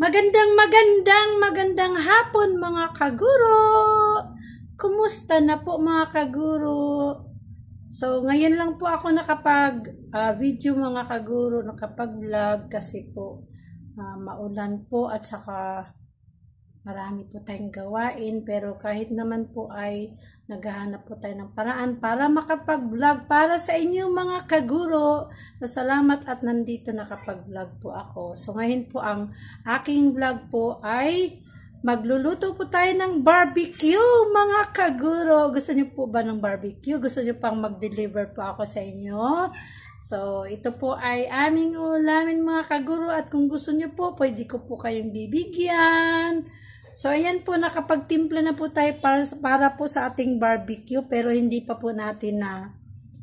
Magandang hapon mga kaguro! Kumusta na po mga kaguro? So, ngayon lang po ako nakapag-video mga kaguro, nakapag-vlog kasi po maulan po at saka marami po tayong gawain. Pero kahit naman po ay naghahanap po tayo ng paraan para makapag-vlog para sa inyo mga kaguro. Salamat at nandito nakapag-vlog po ako. So ngayon po ang aking vlog po ay magluluto po tayo ng barbecue mga kaguro. Gusto niyo po ba ng barbecue? Gusto niyo pang mag-deliver po ako sa inyo? So ito po ay aming ulamin mga kaguro at kung gusto niyo po pwede ko po kayong bibigyan. So, ayan po, nakapagtimpla na po tayo para po sa ating barbecue, pero hindi pa po natin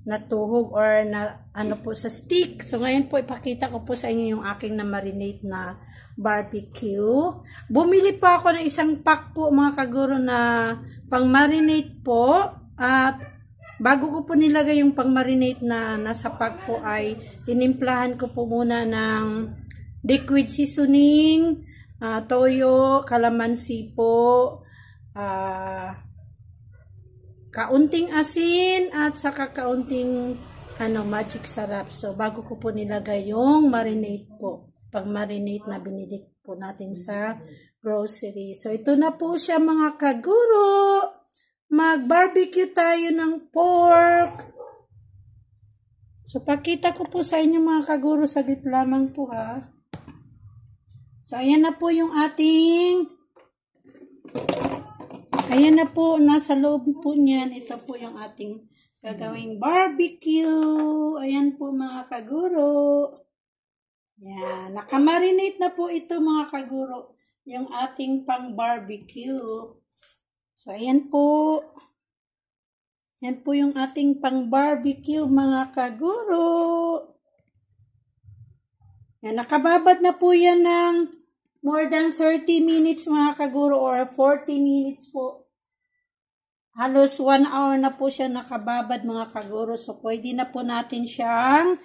natuhog or po sa stick. So, ngayon po, ipakita ko po sa inyo yung aking na-marinate na barbecue. Bumili po ako ng isang pack po, mga kaguro, na pang-marinate po. At bago ko po nilagay yung pang-marinate na nasa pack po ay tinimplahan ko po muna ng liquid seasoning, toyo, kalamansi po, kaunting asin at saka kaunting magic sarap. So bago ko po nilagay yung marinate po, pag-marinate na binili po natin sa grocery. So ito na po siya mga kaguro. Mag-barbecue tayo ng pork. So pakita ko po sa inyo mga kaguro, saglit lamang po ha. So, ayan na po yung ayan na po, nasa loob po niyan. Ito po yung ating gagawing barbecue. Ayan po mga kaguro. Ayan, nakamarinate na po ito mga kaguro. Yung ating pang barbecue. So, ayan po. Ayan po yung ating pang barbecue mga kaguro. Ayan, nakababad na po yan ng more than 30 minutes mga kaguro or 40 minutes po. Halos 1 hour na po siya nakababad mga kaguro. So, pwede na po natin siyang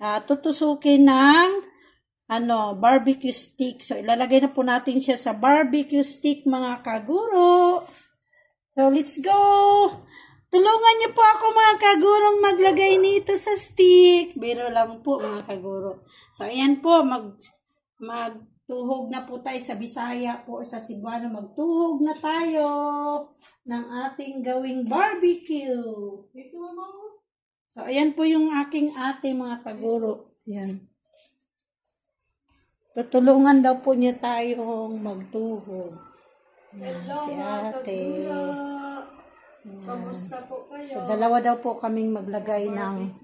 tutusukin ng barbecue stick. So, ilalagay na po natin siya sa barbecue stick mga kaguro. So, let's go! Tulungan niyo po ako mga kagurong maglagay nito sa stick. Biro lang po mga kaguro. So, ayan po, magtuhog na po tayo sa Bisaya po sa Cebuano. Magtuhog na tayo ng ating gawing barbecue. So, ayan po yung aking ate mga kaguro. Ayan. Tutulungan daw po niya tayong magtuhog. Ayan, si ate. Kamusta po kayo? So, dalawa daw po kaming maglagay ng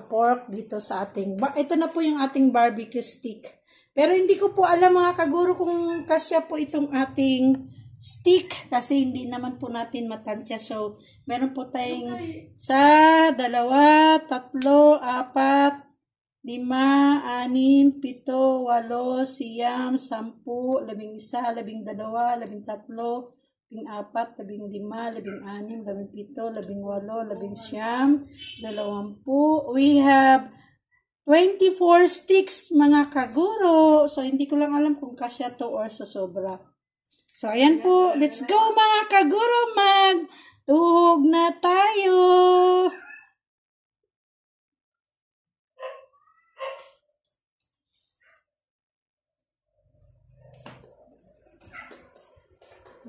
pork dito sa ating ito na po yung ating barbecue stick. Pero hindi ko po alam mga kaguro kung kasya po itong ating stick kasi hindi naman po natin matansya. So, meron po tayong 1, 2, 3, 4, 5, 6, 7, 8, 9, 10, 11, 12, 11, 13, 14, 15, 16, 17, 18, 19, 20. We have 24 sticks mga kaguro. So, hindi ko lang alam kung kasya to or sosobra. So, ayan po. Let's go mga kaguro. Magtuhog na tayo.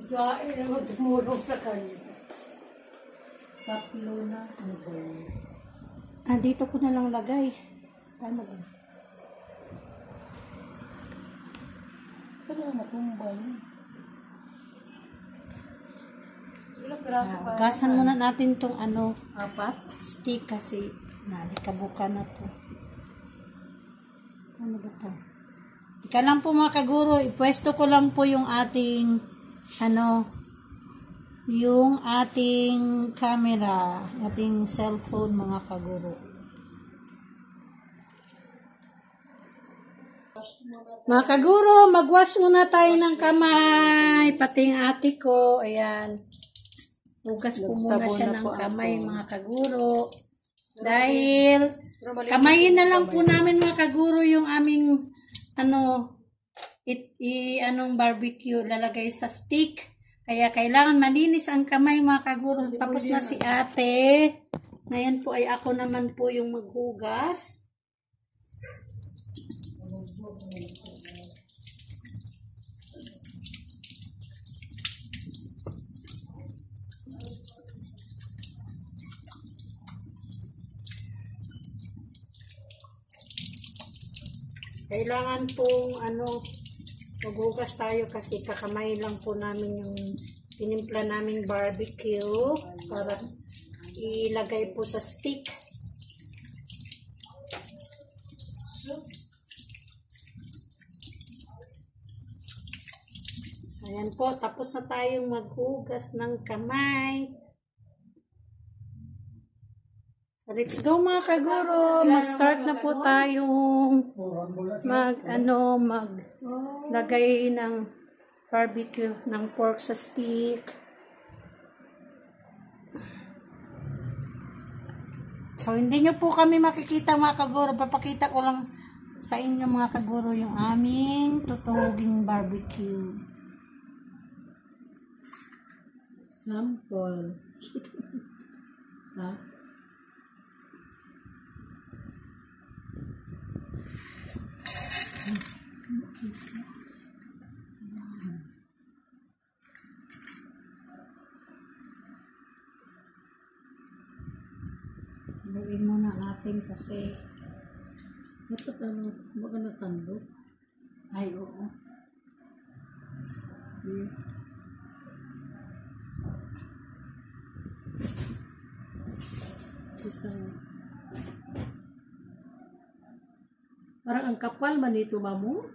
Gain naman tumulong sa kanya. Tatlo na. Dito ko na lang lagay. Tama ba? Ito na natumbay. Gasan muna natin tong 4 stick kasi nalikabukan na po. Ano ba ito? Ika lang po mga kaguro. Ipwesto ko lang po yung ating yung ating camera, ating cellphone mga kaguro. Mga kaguro, magwash muna tayo ng kamay. Pati yung ate ko, ayan. Hugas po muna siya ng kamay mga kaguro. Dahil kamayin na lang po namin mga kaguro yung aming anong barbecue, lalagay sa stick. Kaya kailangan malinis ang kamay mga kaguro. Tapos na si ate. Ngayon po ay ako naman po yung maghugas. Kailangan pong maghugas tayo kasi kakamay lang po namin yung tinimpla naming barbecue para ilagay po sa stick. Ayan po, tapos na tayong maghugas ng kamay. Let's go mga kaguro, mag-start na po tayong maglagay ng barbecue ng pork sa stick. So hindi nyo po kami makikita mga kaguro, papakita ko lang sa inyo mga kaguro yung aming tutuging barbecue. Sample. Ha? Gawin muna natin kasi dapat baka nasandok. Ay, oo. Okay. Parang ang kapal man ito, mamu.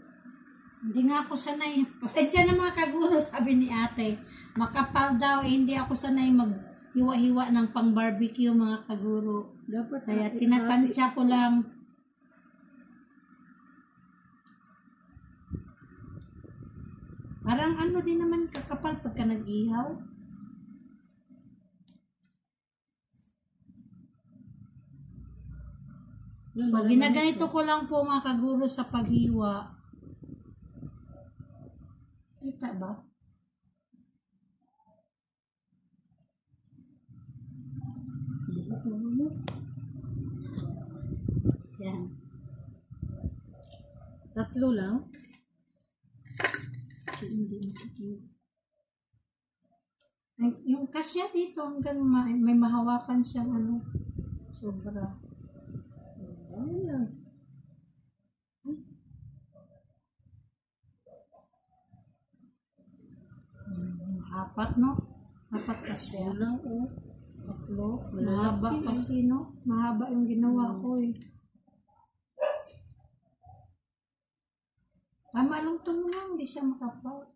Hindi nga ako sanay. Pasensya na mga kaguro, sabi ni ate. Makapal daw, hindi ako sanay maghiwa-hiwa ng pang-barbecue mga kaguro. Dapat kaya tinatansya ko lang. Parang din naman kakapal pagka nag-ihaw. So, ginaganito ko lang po mga kaguro sa paghiwa. Kita ba? Yan. Tatlo lang? Hindi makikita. Yung kasya dito hanggang may mahawakan siyang sobra. Ayun lang. Apat, no? Apat kasya. Lang, oh. Tatlo. Mahaba kasi, no? Mahaba yung ginawa ko, eh. Tama lang ito mo lang. Hindi siya makapal.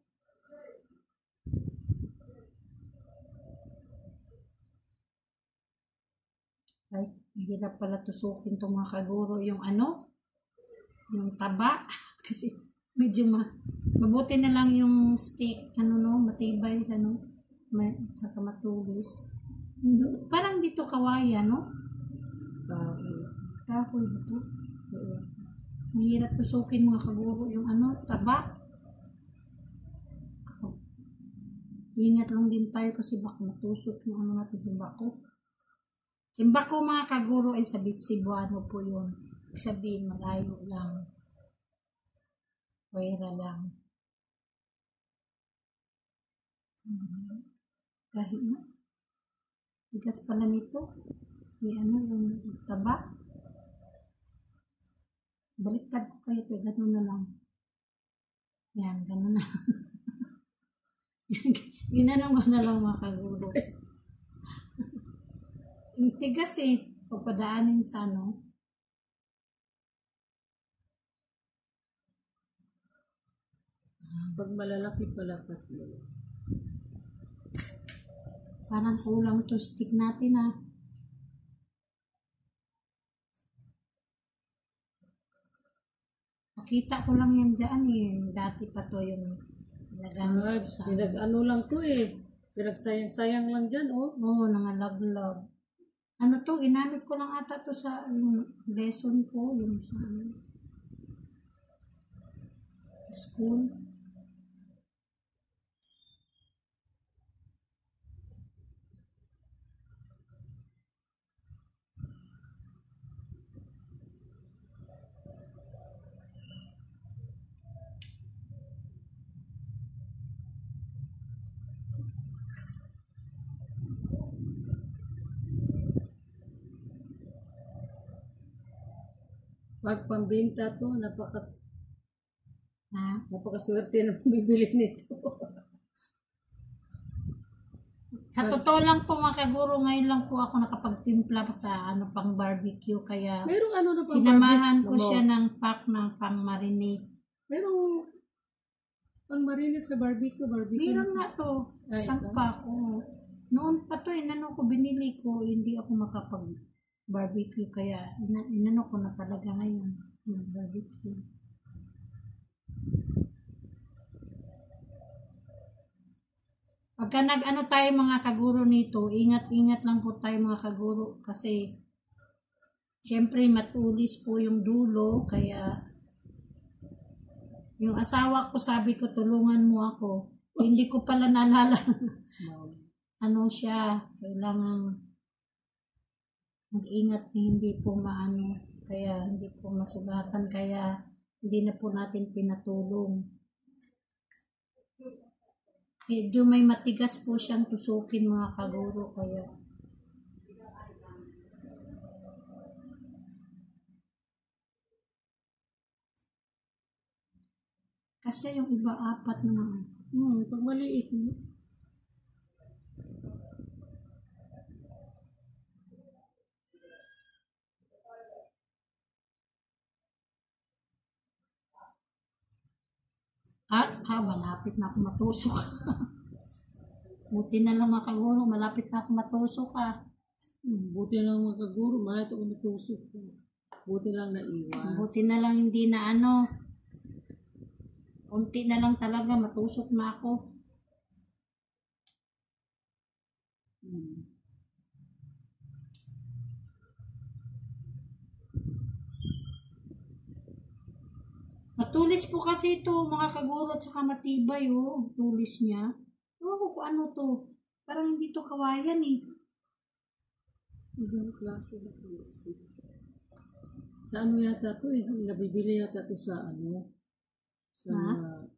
Ay, hirap pala tusukin itong mga kaguro. Yung yung taba. Kasi medyo mabuti na lang yung stick. Matibay siya, saka matulis. Parang dito kawaya, no? Kahoy dito. Mahirap tusukin mga kaguro yung taba. Ingat lang din tayo kasi baka matusok yung natin yung bako. Yung bako mga kaguro ay sa Cebuano po yun. Sabihin malayo lang. Pwera lang. Kahit na. Tigas pala nito. Yung taba. Baliktad ko kayo ito. Ganun na lang. Yan, ganun na. Ginanong ko na lang mga kaguro. Yung tigas eh. Pagpadaanin sa Pag malalaki pala tatlo. Parang kulang to stick natin Nakita ko lang yan dyan eh. Dati pa to yung nagamit sa lang to eh. Pinagsayang-sayang lang dyan, oh. Oo, nangalaglag. Ginamit ko lang ata to sa yung lesson ko. Yung sa school. Pag pambenta to, Ha? napakaswerte na bibili nito. Sa totoo lang po mga kaguro, ngayon lang po ako nakapagtimpla sa pang barbecue kaya Merong ano na pang sinamahan ko barbecue, siya ng pack ng pang marinate. Merong pang marinate sa barbecue. Meron nga to, Ay, isang ito? pack. Oh. Noon pa to, inano ko, binili ko, hindi ako makapag barbecue kaya inano ko na talaga ngayon ng barbecue. Pagka nag-ano tayo mga kaguro nito, ingat-ingat lang po tayo mga kaguro kasi syempre matulis po yung dulo kaya yung asawa ko sabi ko tulungan mo ako. Hindi ko pala naalala ano siya, kailangan mag-ingat na hindi po maano kaya hindi po masugatan kaya hindi na po natin pinatulong. Medyo may matigas po siyang tusukin mga kaguro kaya kasi yung iba apat na Pag maliit. malapit na ako matusok. Buti na lang mga kaguro, malapit na ako matusok Buti lang magkaguro, malito ko matusok. Buti lang naiwas. Buti na lang hindi na unti na lang talaga matusok na ako. Matulis po kasi ito mga kaguro at saka matibay tulis niya. Ewan ko kung ano to. Parang hindi to kawayan Ibang klase na plastic. Sa ano yata to nabibili yata to sa sa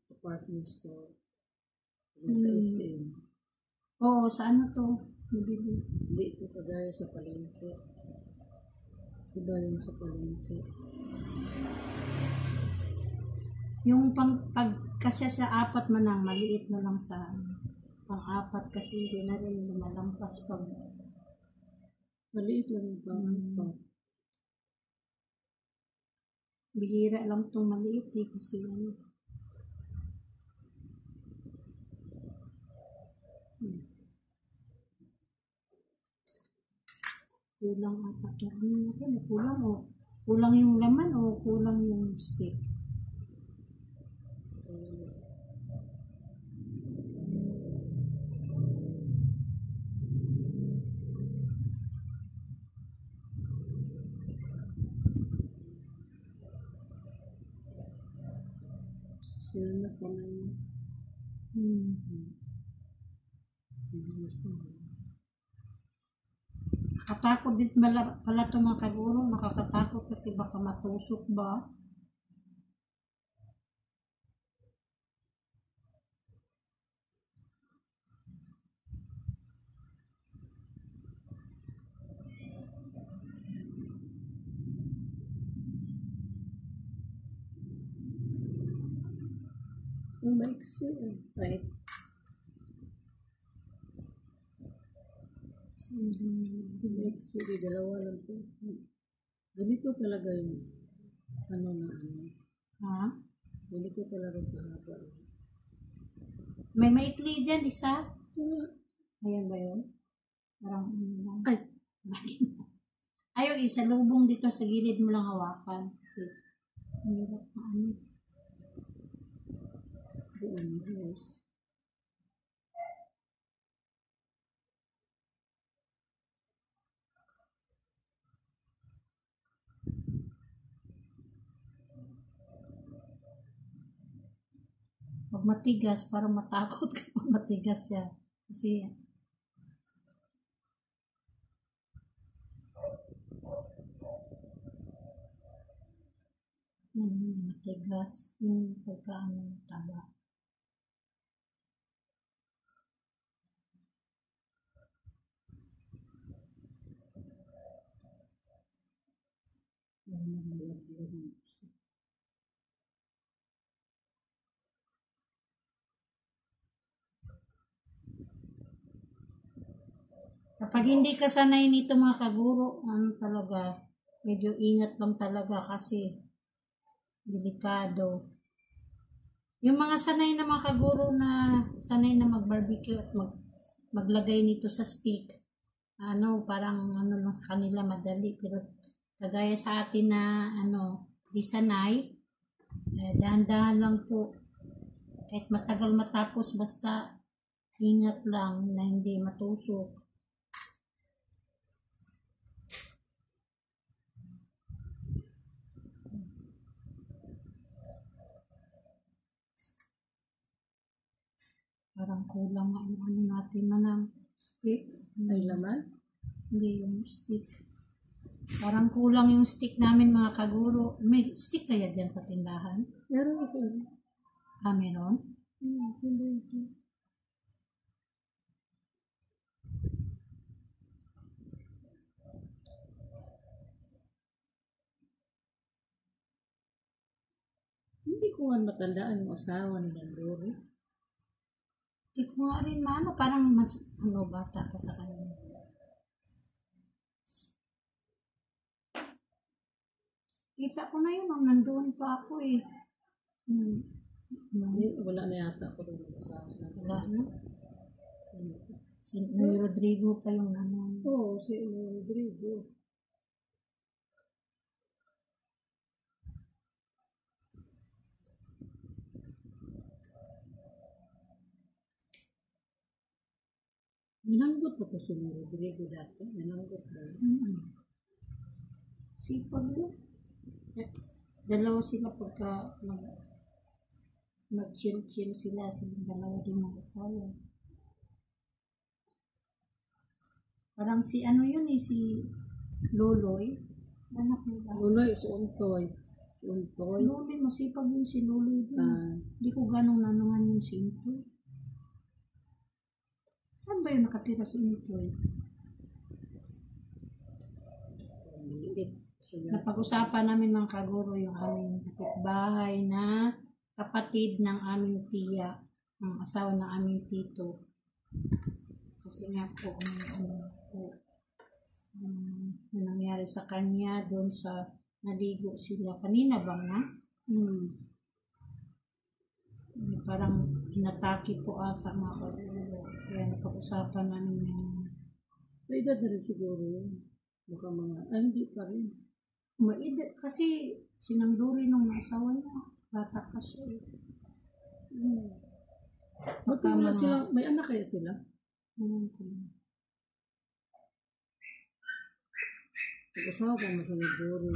department store. Sa SM. Oo, sa ano to? Nabili. Hindi ito kagaya sa palengke. Iba yung sa palengke. Yung kasi sa apat manang, maliit na lang sa pang-apat kasi hindi na rin lumalampas pag maliit lang yung pang-apat. Bihira lang itong maliit kasi kulang ata ito. Ano natin? Kulang kulang yung laman o kulang yung steak? Sila na sanay. Nakatakot din pala ito mga kaguro. Nakakatakot kasi baka matusok ba? Ang maiksi right? Maiksi, dalawa lang to. Ganito talaga yung Ha? Ganito talaga kahaba. May maikli dyan, isa? Ayan ba yun? Parang Ay! Ayaw, isa lubong dito sa gilid mo lang hawakan. Kasi, hirap na Yes. Pag matigas, parang matakot ka pag matigas siya. Kasi, matigas yung pagkaano taba. Kapag hindi ka sanay nito mga kaguro, ano talaga, medyo ingat lang talaga kasi delikado. Yung mga sanay na mga kaguro na sanay na mag-barbecue at maglagay nito sa stick, ano, parang ano lang sa kanila madali. Pero kagaya sa atin na ano, di sanay, dahan-dahan lang po. Kahit matagal matapos, basta ingat lang na hindi matusok. Parang kulang nga yung ano natin manang Stick? Ay laman? hindi yung stick. Parang kulang yung stick namin mga kaguro. May stick kaya dyan sa tindahan? Meron ito. Ah, meron? Ito. Hindi ko man matandaan yung asawa ni Nandori. Hindi ko nga rin maano. Parang mas ano, bata pa sa kanya. Kita ko na yun nung nandoon pa ako eh. Wala na yata ako rin yung asawa na. Wala na. Si Noy Rodrigo pa yung ano. Oo, si Rodrigo. Nananggot pa to si Rodrigo dati. Nananggot ba? Sipag yun. Dalawa sila pagka mag-chill-chill sila. Silang dalawa din mag-asawa. Parang si ano yun eh, si Loloy. Anak nila. Luloy, si Untoy. Si Untoy. Loloy, masipag yun si Loloy din. Ah, Hindi ko ganong nanungan yung si Intoy. Saan ba yung nakatira si Intoy? maliit sila. Napag-usapan namin mga kaguro yung aming kapitbahay na kapatid ng aming tiya, ang asawa ng aming tito. Kasi nga po, yung nangyari sa kanya doon sa naligo sila. Kanina bang na? Parang inatake po ata mga kaguro. Kaya napag-usapan namin yung May edad na rin siguro yun. Baka mga, hindi pa rin. maedad. Kasi sinanduri nung asawa niya. Bata pa siya eh. Ba't wala sila, may anak kaya sila? Pag-usawa mo sa Nandori.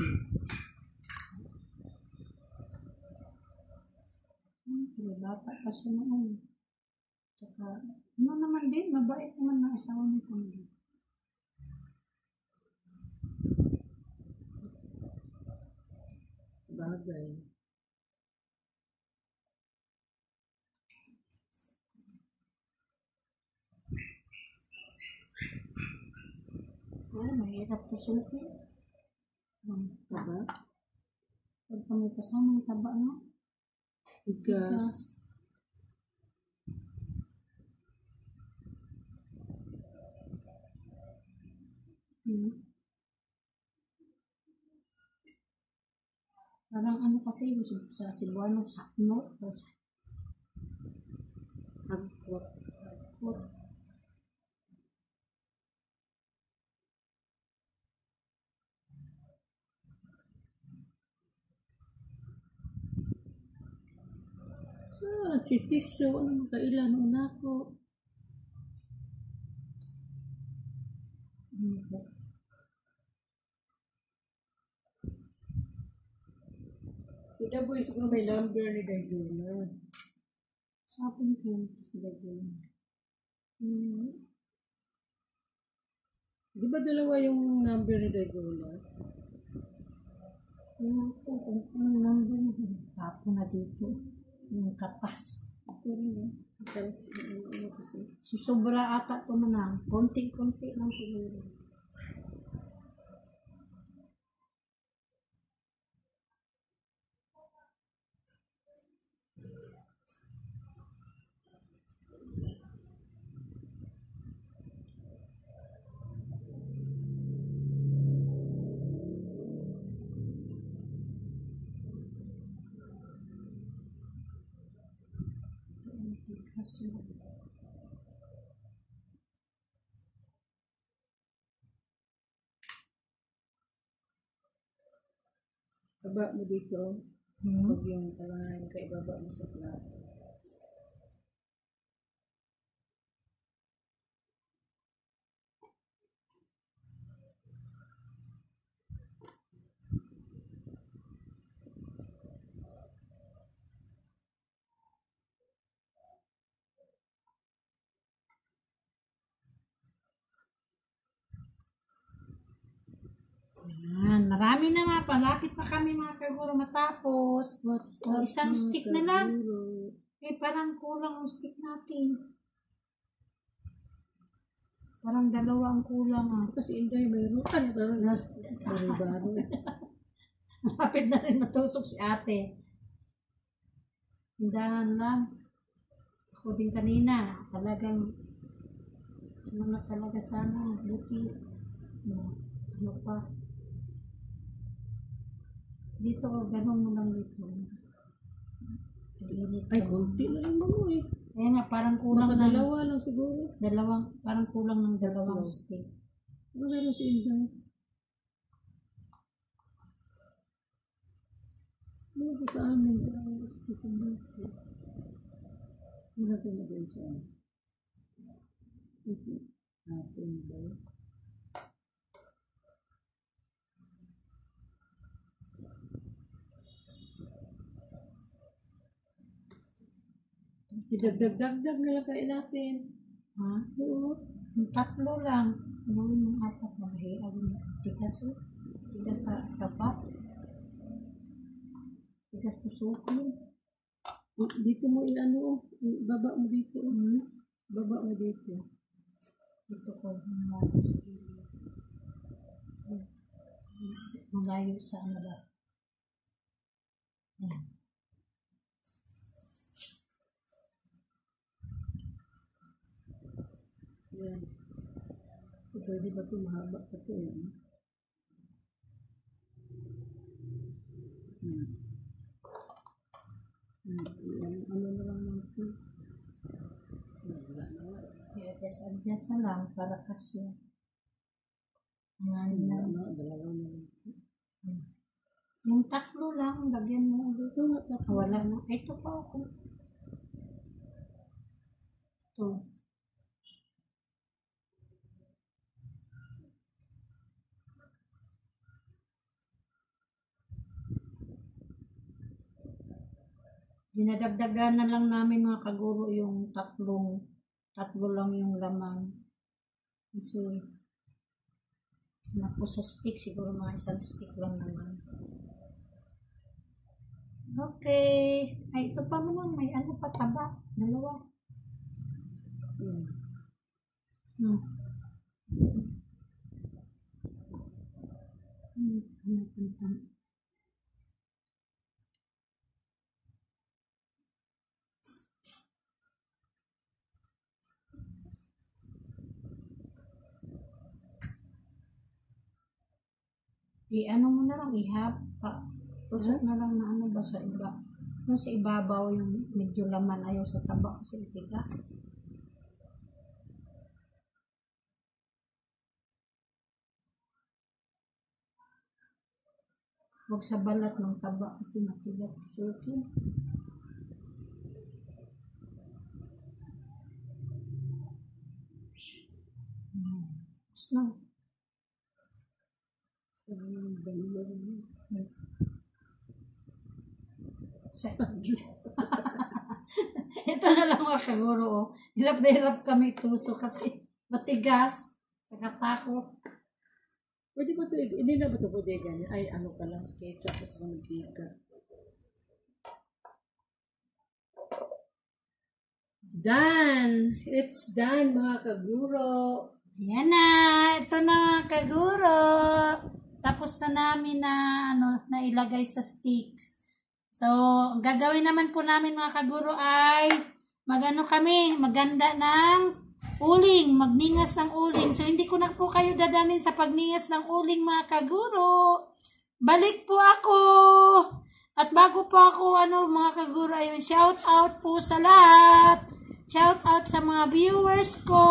Pero bata pa siya noon. Tsaka, ano naman din, mabait naman na asawa niya kami. Bagay. Oo, mahirap tusukin. Taba? Pag kami kasama, taba nga. Bigas. Parang ano kasi, sa Cebuano, sakno. O Agkot. sakot. Chitisyo. Ano kailan una ko? Si Daboy siguro may number ni Dayjuna. Sapon ko. Di ba dalawa yung number ni Regula? Ano po, kung anong number niya. Tapon na dito. Yung katas. Tapos, ano kasi? Si sobra ata ito manang. Konti-konti lang siguro. Tigas mo. Baba mo dito. Huwag yung parang kay baba mo sa flat. Yan, marami na nga. Palapit na kami mga kaguro matapos. O, isang stick na lang. Eh, parang kulang ang stick natin. Parang dalawa ang kulang ah. Kasi Inday, mayroon. Parang baro-baro. Malapit na rin matusok si ate. Hindahan lang. Ako din kanina. Talagang, ano na talaga sana. Buti. Ano pa. Dito, ganun mo lang dito. Init Ay, ka. konti na lang mo eh. Kaya nga, parang kulang Baka ng dalawa lang siguro. parang kulang ng dalawang Tatlo. stick. Ano meron si Inday? Ano ba sa amin? Ang gusto ko dito. Ano natin na din siya? Hapon ba? Idagdag-dagdag na lang kain natin. Ha? Oo. Yung tatlo lang. Gawin yung apat na mahiag. Tigas eh. Tigas sa tapat. Tigas na sukin. Dito mo i-ano, baba mo dito. Baba mo dito. Dito ko. Malayo sa gilid. Malayo sa ano ba? Yan. Yan. Pwede ba ito mahaba pa ito eh? Ano na lang natin? Wala na nga. I-adjust na lang para kasya. Yan Wala lang. na, dalawa na. Yung tatlo lang, lagyan mo ulit. Ito nga, tatlo. Wala na. Ito pa ako. Ito. Dinadagdagan na lang namin mga kaguro yung tatlo lang yung laman. Kasi, naku sa stick, siguro mga isang stick lang naman. Okay. Ay, ito pa naman, may ano pa taba. Dalawa. Hmm. I-ano mo na lang, tusok na lang na ano ba sa iba. Yung sa ibabaw, yung medyo laman, ayaw sa taba kasi itigas. Huwag sa balat ng taba kasi matigas tusukin. Tapos na. Ito na lang mga kaguro. Oh. Hirap na hirap kami tuso kasi matigas. Nakatakot. Pwede ba ito? Hindi na ba ito pwede ganyan? Ay, ano ka lang, ketchup at saka mantika. Done! It's done, mga kaguro. Yan na. Ito na mga kaguro. Tapos na namin na, nailagay sa sticks. So, ang gagawin naman po namin mga kaguro ay maganda ng uling, magningas ng uling. So, hindi ko na po kayo dadanin sa pagningas ng uling mga kaguro. Balik po ako. At bago po ako, mga kaguro, ay shout out po sa lahat. Shout out sa mga viewers ko,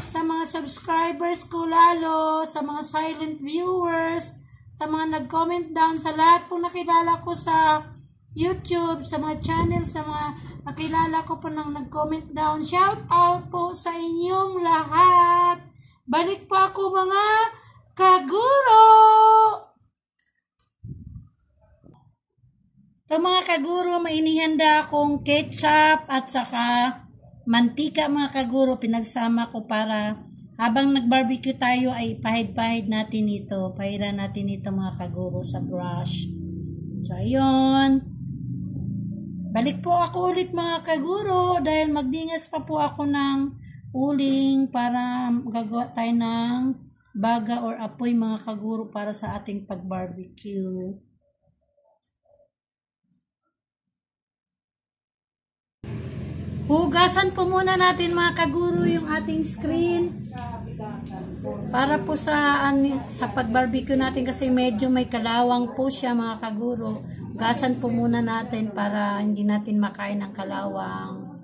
sa mga subscribers ko lalo, sa mga silent viewers, sa mga nag-comment down, sa lahat po nakilala ko sa YouTube, sa mga channel, sa mga nakilala ko po nang nag-comment down. Shout out po sa inyong lahat. Balik po ako mga kaguro. Ito mga kaguro, mainihanda akong ketchup at saka mantika mga kaguro. Pinagsama ko para habang nag-barbecue tayo ay pahid-pahid natin ito. Pahiran natin ito mga kaguro sa brush. So, ayun. Balik po ako ulit mga kaguro dahil magdingas pa po ako ng uling para gagawa tayo ng baga or apoy mga kaguro para sa ating pag-barbecue. Hugasan po muna natin mga kaguro yung ating screen para po sa pag-barbecue natin kasi medyo may kalawang po siya mga kaguro. Hugasan po muna natin para hindi natin makain ang kalawang.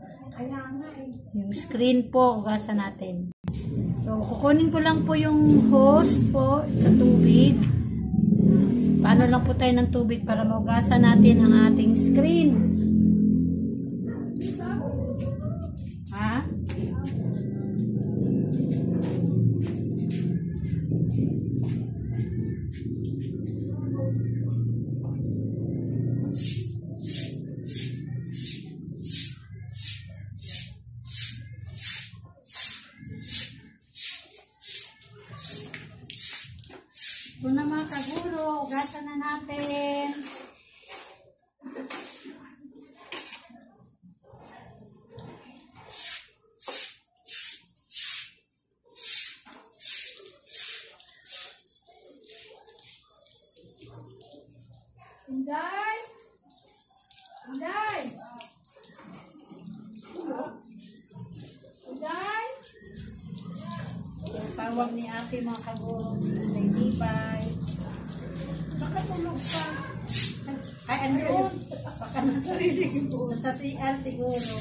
Yung screen po, hugasan natin. So, kukunin ko lang po yung hose po sa tubig. Paano lang po tayo ng tubig para mahugasan natin ang ating screen. Ha? Ito na mga kaguro, hugasan na natin. Inday! Inday! Inday! Yung tawag ni ate mga kaguro, si Libay. Baka tulog pa. Ay, ano? Baka nasarinig po. Sa CR siguro.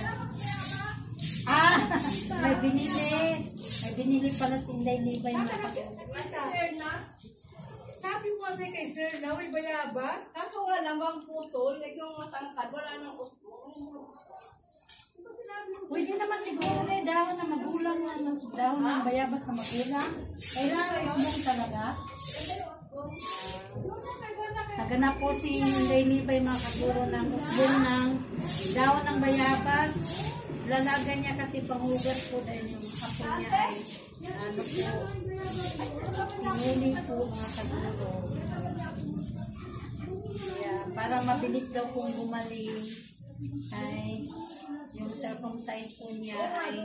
May binili. May binili pala si Inday Libay mga kaguro. Sabi ko kasi kay Sir na may bayabas. Kaso wala bang putol, like yung matangkad, wala nang gusto. Pwede naman siguro na dahon na magulang na dahon ng bayabas na magulang. Kailangan yung talaga. Naganap po si Inday Libay mga kaguro ng usbong ng dahon ng bayabas. Lalaga niya kasi panghugas po dahil yung apo niya ay inuling po mga kaguro. Kaya para mabilis daw pong gumaling ay yung circumcise po niya ay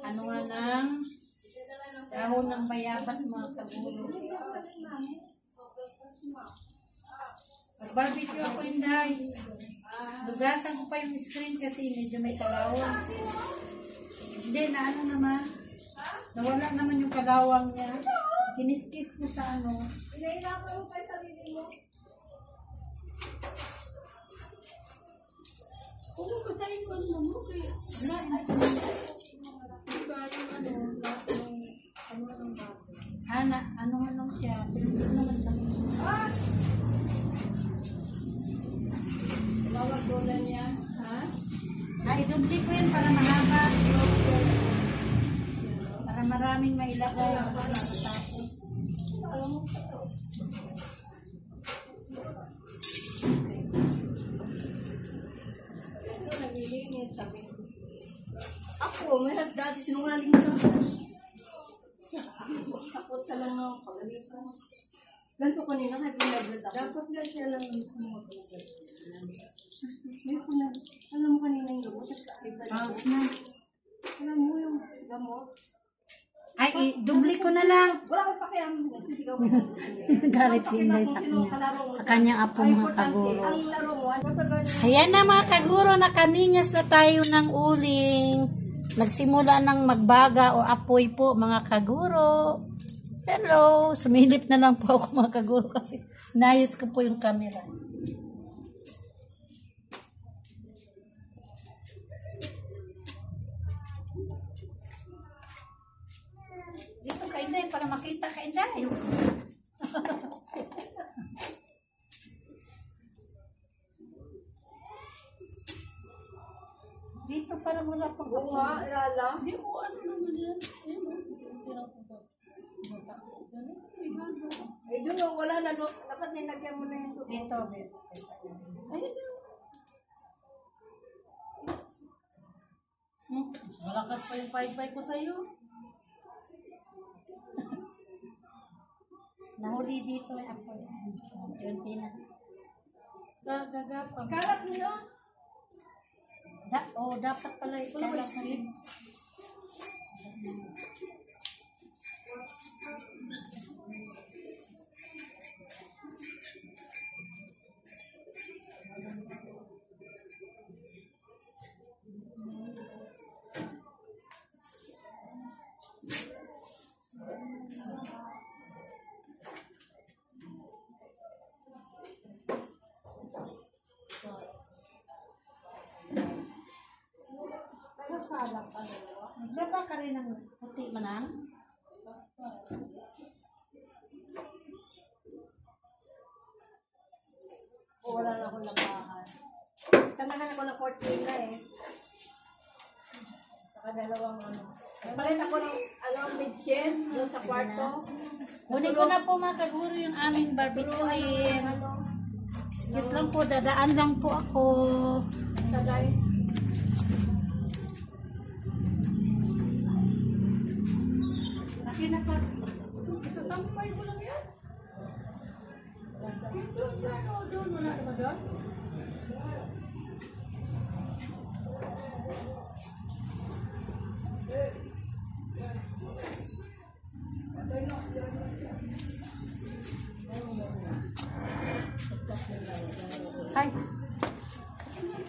ng dahon ng bayabas mga kaguro. Mag-barbecue ako Inday. Lugasan ko pa yung screen kasi medyo may kalawang. Hindi na naman. Nawala naman yung kalawang niya. Kiniskis ko sa Inainapan mo pa yung sarili mo. Kung mo sa ikon mo, kaya Diba yung ano ng bago. ano siya. Pero naman sa Bawag dola niya, ha? ay, dubli ko yun para mahaba. Para maraming mailagay. Tapos. Ito, naglilinis. Sabi ko, mo, may dati sinungaling ka. Takot ka lang ng pagaling ka. Ganito kanina, kaya pinag-blood ako. Dapat nga siya lang mismo. Alam mo kanina yung gamot. Alam mo yung gamot. Ay, dubli ko na lang. Wala kang pakialam. Galit si Inday sa kanya. Sa kanyang apo mga kaguro. Ang laro mo, Ayan na mga kaguro, nakaninyas na tayo ng uling. Nagsimula ng magbaga o apoy po mga kaguro. Hello, sumilip na lang po ako mga kaguro kasi nayos ko po yung camera. Dito ka Inday, para makita ka Inday. Dito para wala pang oo nga, ilala. Hindi ko ano naman yan. Eh, doon o, wala na doon. Dapat nilagyan mo na yung doon. Dito. Ayun na. Malakas pa yung pay-pay ko sa'yo. Nahuli dito ay apoy. Unti na. Gagapang. Kalat niyo. Dapat pala Wala ba stick? Naglaba ka rin ng puti manang? O, wala na akong labahan. Samahan ako ng 14 na eh. Saka dalawang ano. Palit ako ng bedsheet doon sa kwarto. Kunin ko na po mga kaguro yung aming barbecuein. Excuse lang po, dadaan lang po ako. Tagay. Laki na pa. Sasampay ko lang yan. Doon sa ano, doon. Wala naman doon. Ay.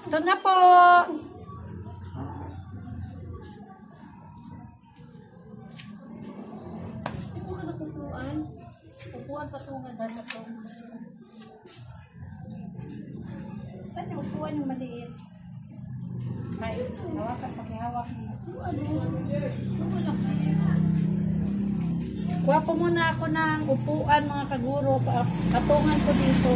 Ito na po. Ito ka nakupuan. Upuan patungan. Saan yung upuan yung maliit? Ay, hawakan, pakihawak mo. Kuha po muna ako ng upuan mga kaguro. Patungan ko dito.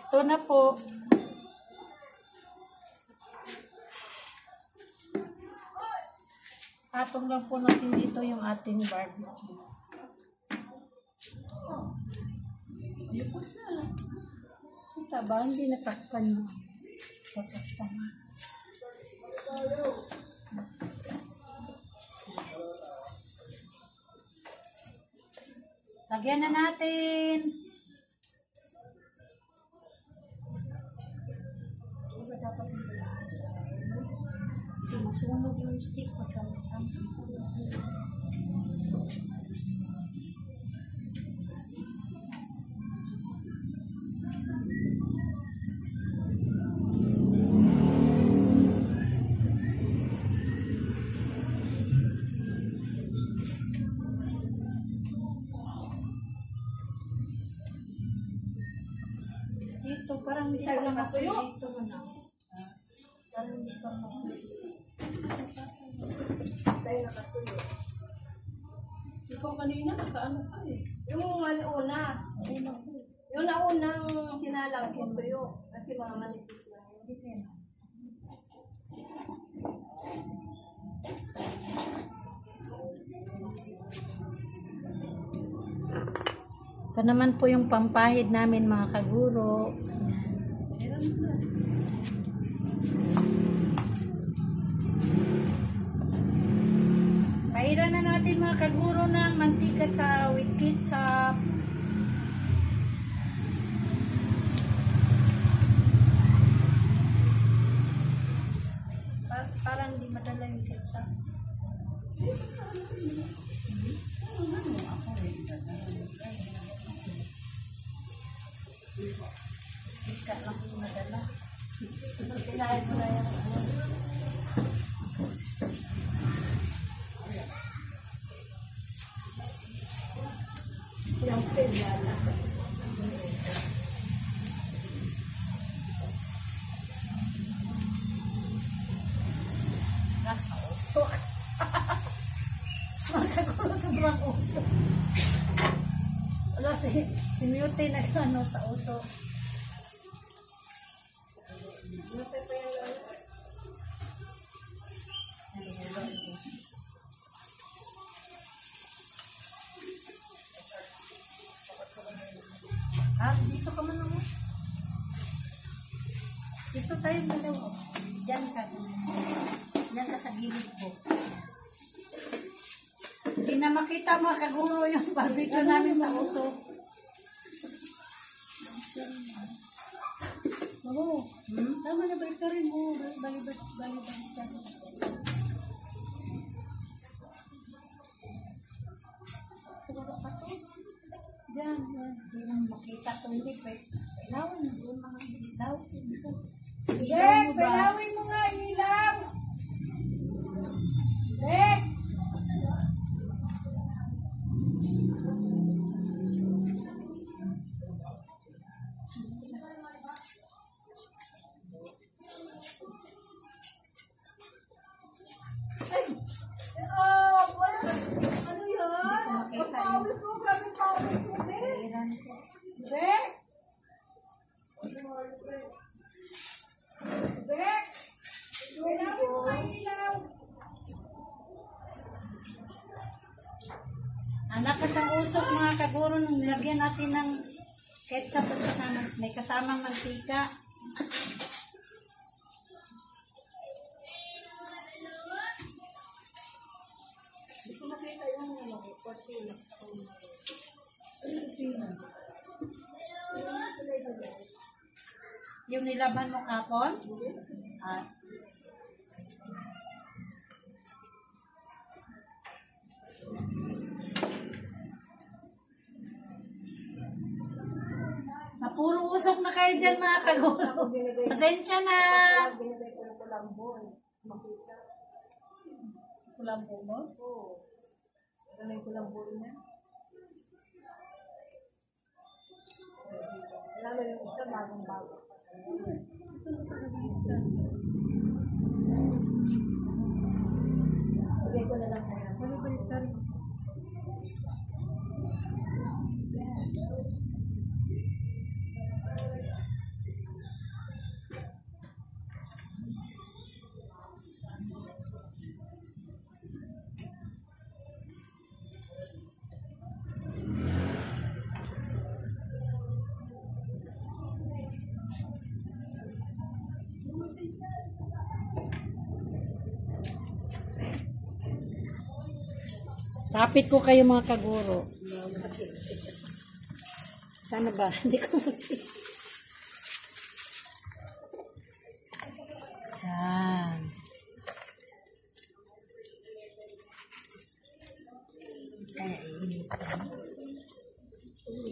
Ito na po. Patong lang po natin dito yung ating barbecue. Kita ba? Hindi natakpan mo. Tatakpan mo. Lagyan na natin. Sinusunog yung stick pagkakasama. Dito, parang hindi ko lang Nakatuyo. dito na. Parang hindi ko lang. Tayo nakatuyo. Ikaw kanina, nakaano ka eh. Yung una. Yung naunang sinalang ko tuyo. Kasi mga manipis lang yun. Ito naman po yung pampahid namin mga kaguro. Pahiran na natin mga kaguro ng mantika sa with ketchup. Parang hindi madala yung ketchup. Ika lang yung madala. Kinahin mo na yung ano. Yung pila. Usok. Magkagulo sobrang usok. Wala si Mute na ano sa usok. Mute pa yung ano. Dito ka man ako. Dito tayo dalawa. Diyan ka. Diyan ka sa gilid ko. Hindi na makita mga kaguro yung barbecue namin sa uso. Oo. Tama na ba ito rin mo? Bali-bali. Diyan. Hindi na makita ito. Hindi pa. Ilawan na doon mga ilaw. Dek, pilawin mo nga ilaw. Dek. Lakas ang usok mga kaguro nung nilagyan natin ng ketchup at may kasamang mantika. Yung nilaban mo kapon? Puro usok na kayo dyan mga kaguro. Pasensya na. Binigay ko ng kulambon. Makita. Kulambon mo? Oo. Ano yung kulambon niya? Alam mo yung isa, bagong-bago. Bigay ko na lang kaya. Balik-balik. Kapit ko kayo mga kaguro. Sana ba? Hindi ko makita. Yan. Kaya initan.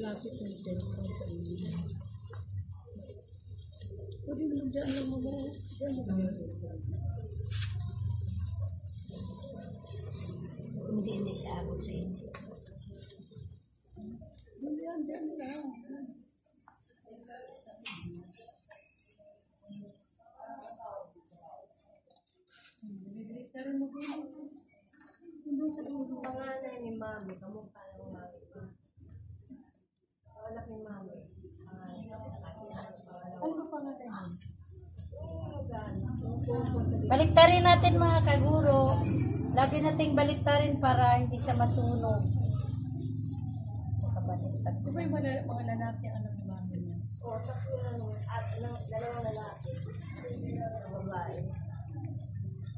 Lapit ng telephone sa iyo. Pwede mo dyan lang mo. Hindi siya abot sa inyo. Dyan lang. Panganay ni Mami, kamukha ng Mami. Anak ni Mami. Ano panganay mo? Baliktarin natin mga kaguro. Lagi nating baliktarin para hindi siya masunog. Di ba yung mga lalaki ang anak ng mami niya? O, tatlo na nun. At dalawang lalaki. Babae.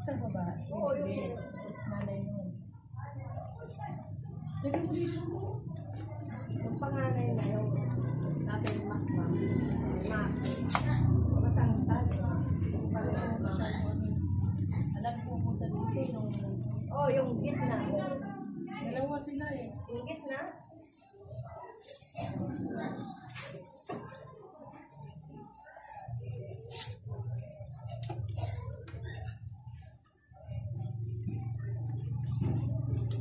Sa babae. Oo, Hindi. yung Nanay nun. Lagi mo dito mo. yung panganay na yung natin makma. Matangtad. Anak ko punta dito. Oh, yung gitna. Dalawa sila eh. Yung gitna.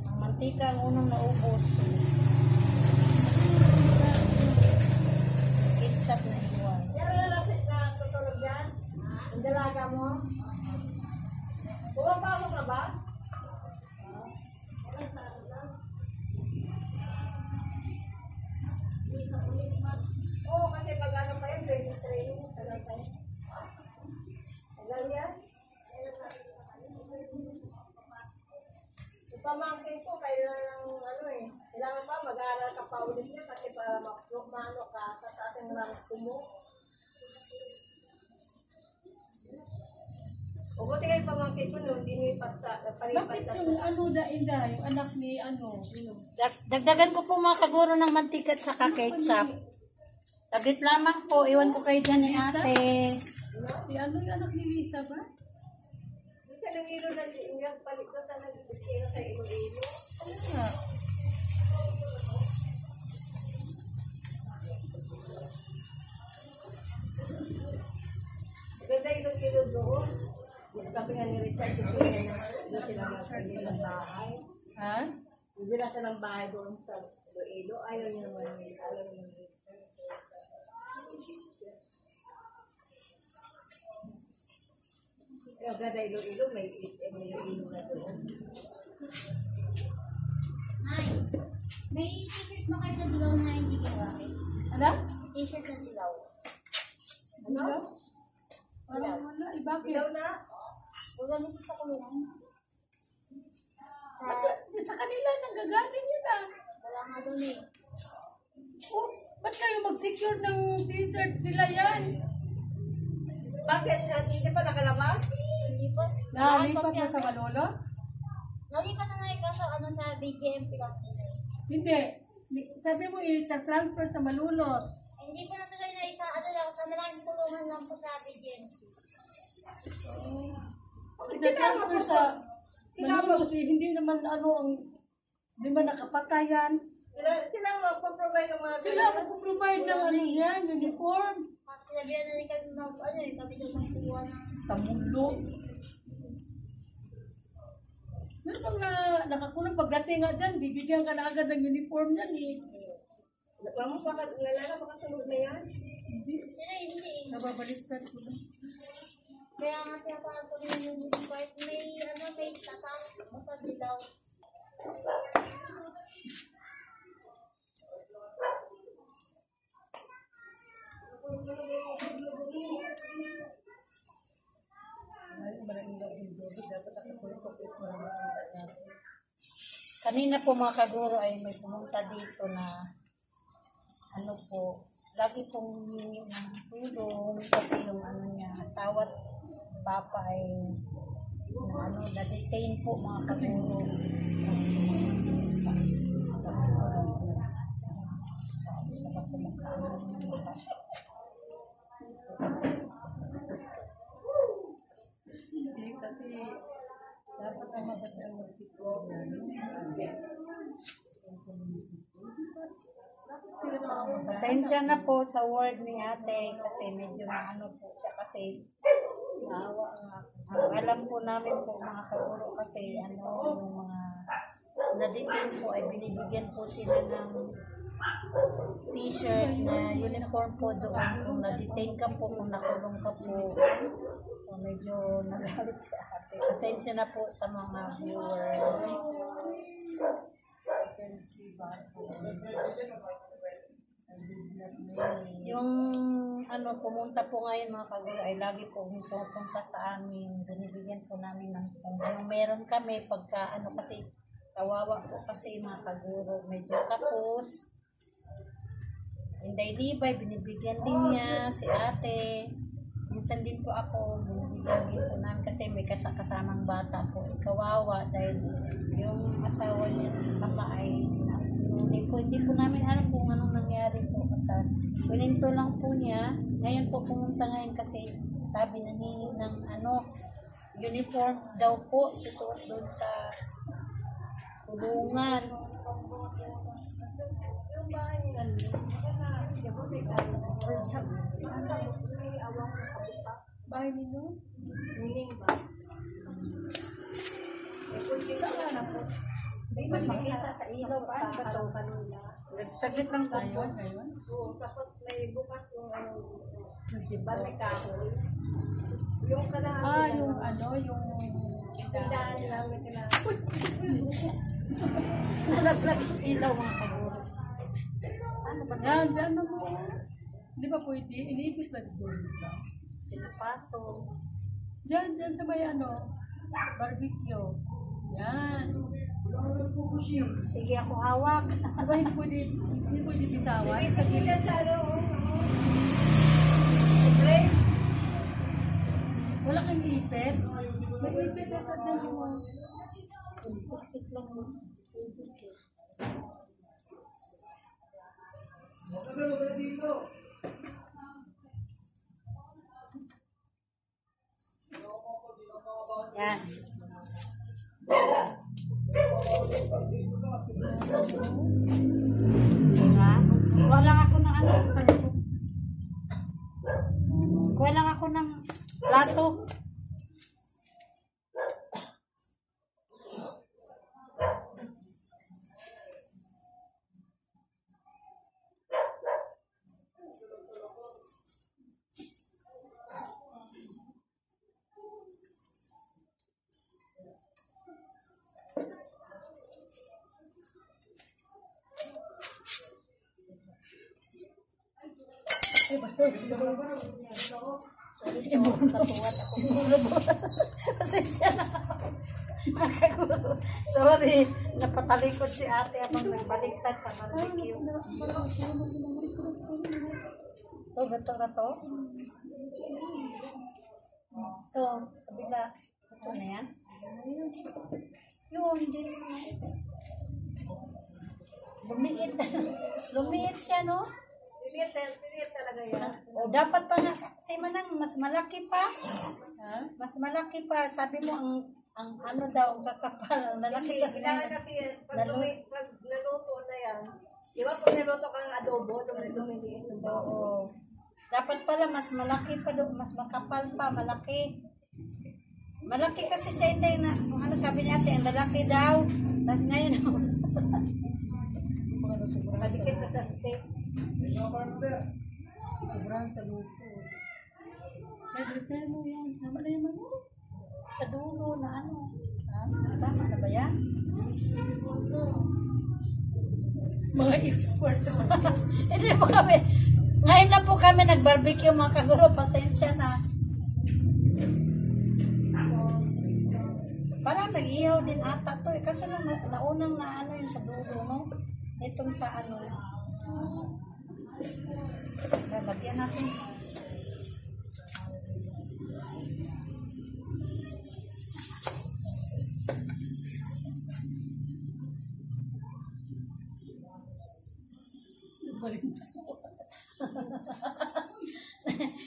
Ang mantika ang unang naubos. Ketchup na iwan. Pero lalapit na tutulog yan. Ang dalaga mo. Bumabalo ka ba? Oo, kasi pag ano pa yun, training, tagal pa yun. Tagal yan. Yung pamangkin ko, kailangan ano eh, kailangan pa mag-aaral ka pa ulit niya kasi para maano ka sa ating rank mo. O buti kayo pamangkin ko noon, dinipat sa, palipat Bakit sa yung ano dainda, yung anak ni ano? Yung Dagdagan ko po mga kaguro ng mantika at saka ketchup. Tagit lamang po. Iwan ko kayo dyan ni ate. si ano yung anak ni Lisa ba? Kasi nang ilo na yung palit ko talaga ilo sa ilo-ilo. Ano nga? Ganda ilo-ilo doon. Sabi nga ni Richard, doon sila magsabi ng bahay. Ha? Bibila sa ng bahay doon sa ilo. Ayaw niya naman yun. Ayaw niya naman yun. Yung ganda ilo-ilo, may ilo na doon. Ay, may t-shirt ba kayo na dilaw na hindi ginamit? Ano? T-shirt na dilaw. Ano? Parang wala. Eh, bakit? Ilaw na? Huwag gamit sa kulungan. Sa kanila nang gagaling yun ah. Wala nga doon eh. Oh, ba't kayo mag-secure ng t-shirt sila yan? Bakit? Hindi pa nakalabas? Hindi po. Nalipat na sa Malolos? Nalipat na nga kaso ano sa BGMP lang. Hindi. Sabi mo i-transfer sa Malolos. Hindi po natuloy na isa, ano lang, sa maraming tulungan lang po sa BGMP. I-transfer sa Malolos eh. Hindi naman ano ang di ba nakapatayan? Sila magpaprovide ng mga Sila magpo-provide ng ano yan, uniform. At sinabihan na rin kami mag, ano eh, kami doon magkuha ng Tamulo. Meron bang nakakulang pagdating nga dyan, bibigyan ka na agad ng uniform yan eh. Mama, baka sunod na yan? Hindi. sila, hindi eh. Nababaliktad ko na. Kaya nga tinatawag ko rin yung kahit may, ano, may tatawag basta dilaw. Kanina po mga kaguro ay may pumunta dito na ano po, lagi pong humingi ng tulong kasi yung ano niya, asawa at papa ay na ano, na-detain po mga kaguro. Hindi kasi dapat ang magandang magsiko. Pasensya na po sa word ni ate kasi medyo na ano po siya kasi awa nga. Ang alam po namin po mga kaguro kasi ano yung mga na-detain po ay binibigyan po sila ng t-shirt na uniform po doon kung na-detain ka po, kung nakulong ka po. So, medyo nagalit si ate. Pasensya na po sa mga viewers. Yung ano, pumunta po ngayon mga kaguro ay lagi po pumunta sa amin. Binibigyan po namin ng kung ano meron kami pagka ano kasi kawawa po kasi mga kaguro. Medyo tapos Inday Libay, binibigyan din niya, si ate. Minsan din po ako, binibigyan din po namin kasi may kasamang bata po. Kawawa dahil yung asawa niya ama ay hindi po namin alam kung anong nangyari po. Pininto lang po niya. Ngayon po pumunta ngayon kasi sabi nangingi ng uniform daw po susuot doon sa kulungan. Yung bahay nila, Bahay ninyo? meaning ba? Saan na po? May makita sa ilaw pa ang katong kanila. Saglit lang po. Ngayon? Oo, tapos may bukas yung diba may kahoy. Yung kanahan Yung yung tindahan nila may kailangan. Nalaglag yung ilaw mga kaguro. Yan, dyan na mo. Di ba pwede? Iniipit lang doon. Pinapasok. Dyan sa may barbecue. Yan. Sige ako hawak. Diba hindi pwede bitawan? Sila sa Wala kang ipit? May ipit na sa dyan mo. Siksik lang mo. Yan. Diba? Kuha lang ako ng Kuha lang ako ng plato. Pasensya na. Sorry, napatalikod si ate habang nagbaliktad sa barbecue. Ito, gato na to? Ito, kabila. Ito na yan? Yun, hindi na. Lumiit. Lumiit siya, no? Pilit talaga yan. O, dapat pa nga, si Manang, mas malaki pa. Ha? Mas malaki pa. Sabi mo, ang ano daw, ang kakapal. Ang lalaki kasi Kailangan na. natin, pag naluto na yan, di ba pag naluto kang adobo, lumiliit yung bago. Oo. Dapat pala, mas malaki pa doon. Mas makapal pa, malaki. Malaki kasi siya ito na, ano sabi niya ate, ang lalaki daw. Tapos ngayon, Nakadikit na sa steak. Sobrang sa luto. May repair mo yan. Tama na yung sa dulo na ano. Ha? Tama na ba yan? mga expert. Hindi po kami. Ngayon na po kami nag-barbecue mga kaguro. Pasensya na. Parang nag-ihaw din ata to. Kaso naunang na ano yun sa dulo, no? Itong sa ano. Lalagyan natin.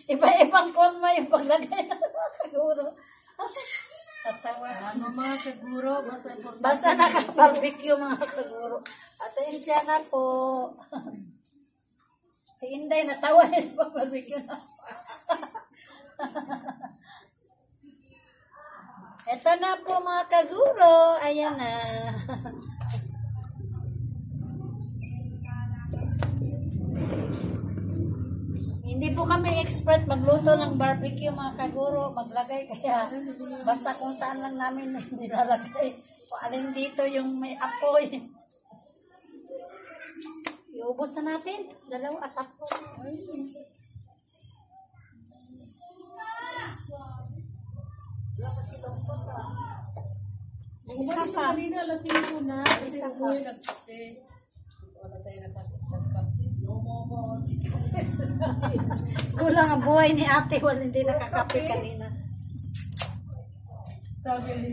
Iba-ibang forma yung paglagay ng mga kaguro. Tatawa. Ano mga siguro, Basta naka-barbecue mga kaguro. Pasensya na po. Si Inday natawa yung pag-barbecue na. Ito na po mga kaguro. Ayan na. Hindi po kami expert magluto ng barbecue mga kaguro, maglagay kaya basta kung saan lang namin nilalagay. Kung alin dito yung may apoy. Iubos na natin. 2 at 3. Isa umalis yung pa. kanina, alas 5 na. Kasi Isa umuwi nagkape. Wala tayo nagkape. Kulang ang buhay ni ate, wala hindi nakakape kanina. Sabi ni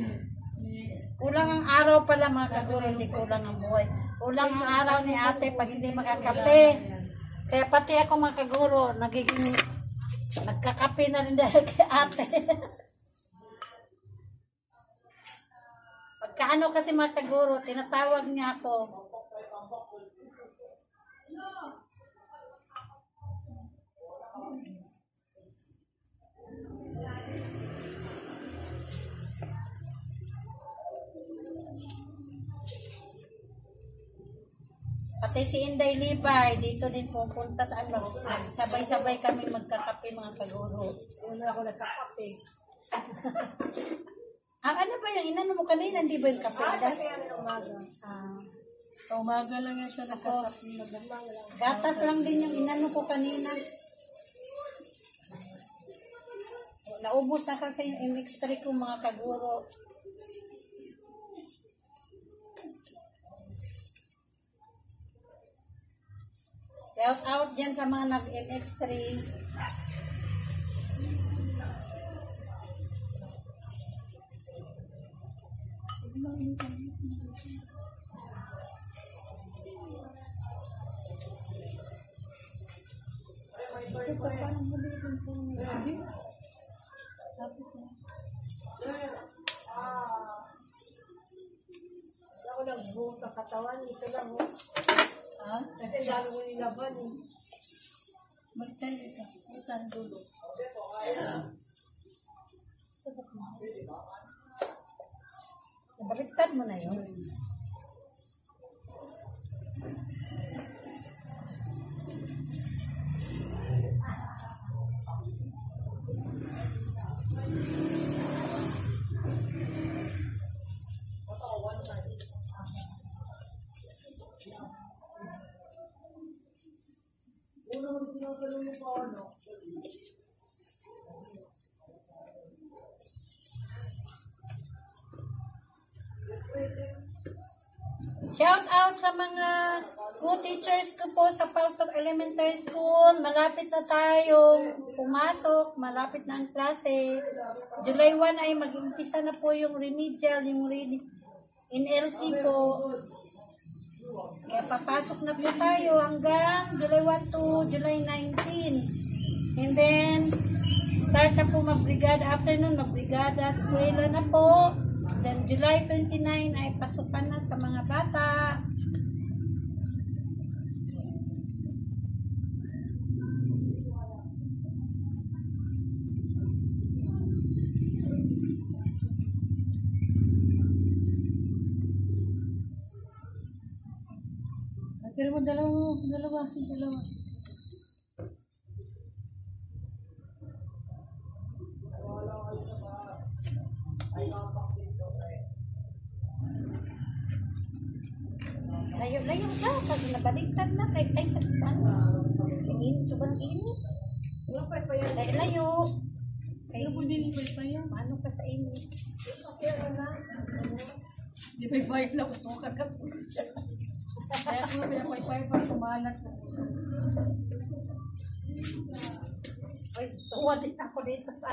Kulang ang araw pala mga kaguro, hindi kulang ang buhay. Kulang ang araw ni ate pag hindi makakape. Kaya pati ako mga kaguro, nagkakape na rin dahil kay ate. Pagkaano kasi mga kaguro, tinatawag niya ako. Pati si Inday Libay, dito din pupunta sa ano. Sabay-sabay kami magkakape mga kaguro. Una ako nagkakape. Ang ano ba yung inano mo kanina, hindi ba yung kape? Kasi yan ang umaga. sa umaga lang yan siya nagkakape. Gatas lang din yung inano ko kanina. Naubos na kasi yung MX3 ko mga kaguro. Shout out dyan sa mga nag-MX3. Ako nagbuhos sa katawan. Ito lang. Ha? Kasi lalo ko nilaban. Magtali ka. Saan dulo? Baliktad mo na yun. Shout out sa mga co-teachers ko po sa Paltok Elementary School. Malapit na tayong pumasok. Malapit na ang klase. July 1 ay mag-umpisa na po yung remedial, yung in LC po. Kaya papasok na po tayo hanggang July 1 to July 19. And then, start na po mag-brigada. After nun, mag-brigada. Eskwela na po. Then, July 29 ay pasukan na sa mga bata. Pero mo dalawa. Layo siya. Kasi nabaligtad na. Ay, sa ano. Init. Sobrang init. Layo. Pero po din pa yan. Paano ka sa init? Di pa yung lang. Sukat ka po. Kaya kung pinapay pa sumalat po. Ay, tuwa din ako dito sa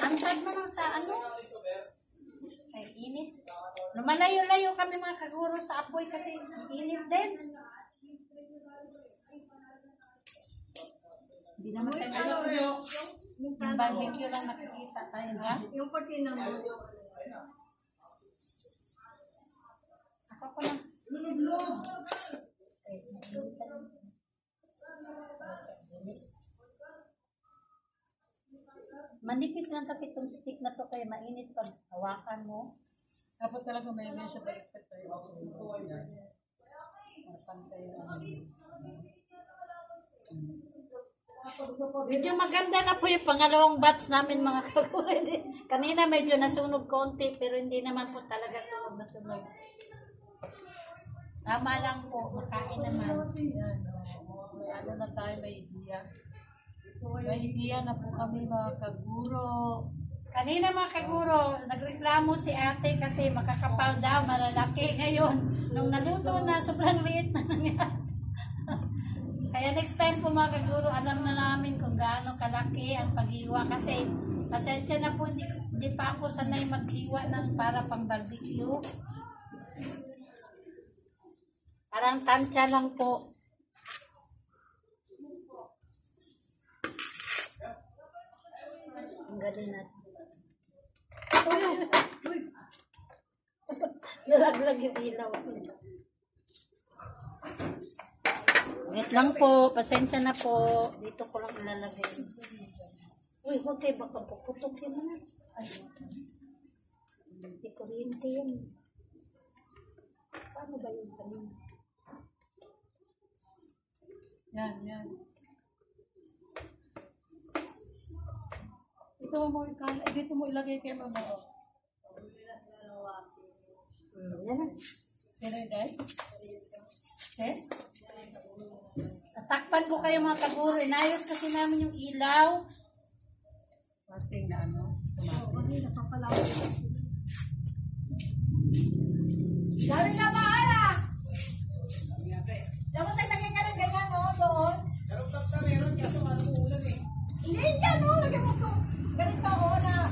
Antad mo lang sa ano? Ay, init. Lumalayo-layo kami mga kaguro sa apoy kasi init din. Hindi naman tayo yung barbecue lang nakikita tayo, ha? Yung pati naman. Ako ko lang. Manipis lang kasi itong stick na to kaya mainit pag hawakan mo. Dapat talaga may siya baliktad tayo. Pantay lang. Medyo maganda na po yung pangalawang batch namin mga kaguro. Kanina medyo nasunog konti pero hindi naman po talaga sunog na sunog. Tama lang po, makain naman. May ano na tayo, may idea. May idea na po kami mga kaguro. Kanina mga kaguro, nagreklamo si ate kasi makakapal daw, malalaki. Ngayon, Nung naluto na, sobrang liit na nga. Kaya next time po mga kaguro, alam na namin kung gaano kalaki ang paghiwa. Kasi pasensya na po, hindi pa ako sanay maghiwa ng para pang barbecue. Parang tansya lang po. Ang galing natin. Nalaglag yung ilaw. Wait lang po, pasensya na po. Dito ko lang ilalagay. Uy, huwag kayo baka puputok yun na. Ay, hindi kuryente yan. Paano ba yung kanina? Yan. Dito mo ilagay kay mama. Yan na. Sere guys. Eh? Tatakpan ko kayo mga kaguro. Inayos kasi namin yung ilaw. Pasting na ano. Dami na ba, Ara? Dapat naglagay ka ng ganyan, no? Doon. Hindi ka, no? Lagyan mo ito. Ganito, na,